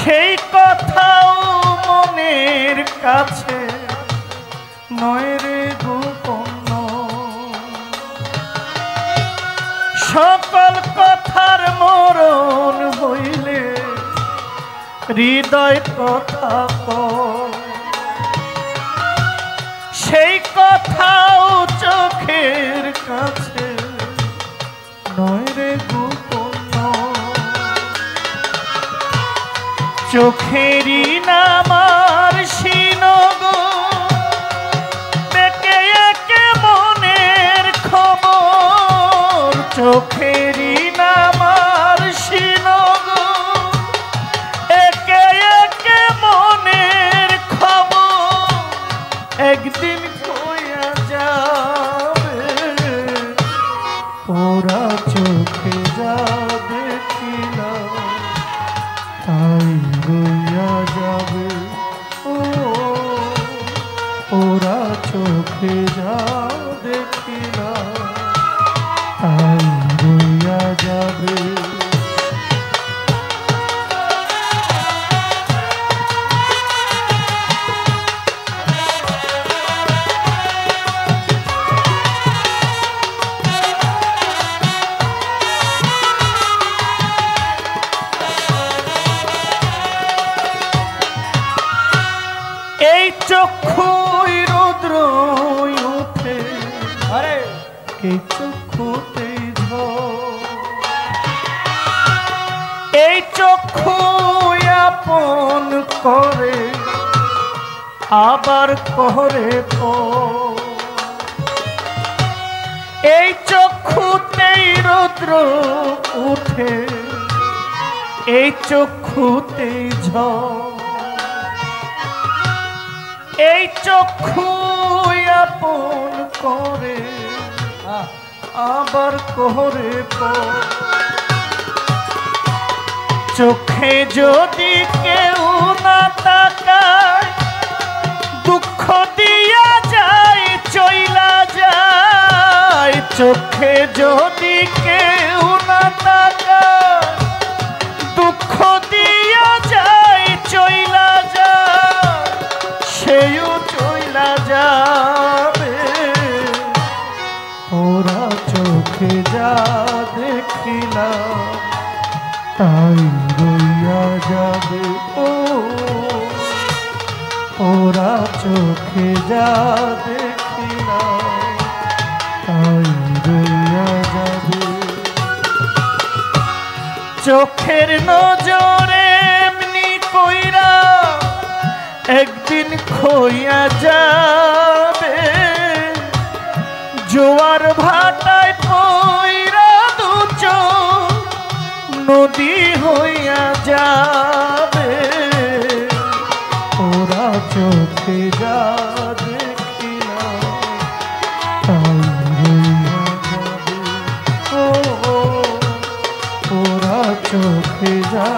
সেই কথাও মনের কাছে নয় রে গোপন, সকল কথার মরণ হইলে হৃদয় কথা কয়, সেই কথাও চোখের কাছে নয় রে গোপন। চোখেরই নামার সিনগো দেখে একে মনের খবর, চোখেরই নামার সিনগো একে একে মনের খবর, একদিন কইয়া যাবে ওরা চোখে যা দেখিলাম তাই রইয়া যাবে, ওরা চোখে যা দেখিলাম তাই রইয়া যাবে। এই চক্ষুই রৌদ্র উঠে, আরে এই চক্ষুতেই ঝড়, এই চক্ষুই আপন করে আবার করে পর, এই চক্ষুতেই রৌদ্র উঠে এই চক্ষুতেই ঝড়, এই চক্ষু আপন করে আবার করে পর, চোখে যদি কেউ না তাকায় দুঃখ দিয়া যায় চইলা যায়, চোখে যদি কেউ না তাকায় দুঃখ দিয়া যায় চইলা যায়, সেও চইলা যাবে, ওরা চোখে যা দেখিলাম তাই রইয়া যাবে, ওরা চোখে যা দেখিলাম তাই রইয়া যাবে। চোখের নজরে এমনি কইরা একদিন খইয়া যাবে, জোয়ার ভাটায় পইরা দু চোখ নদী হইয়া যাবে, ওরা চোখে যা দেখিলাম তাই রইয়া যাবে, ওরা চোখে যা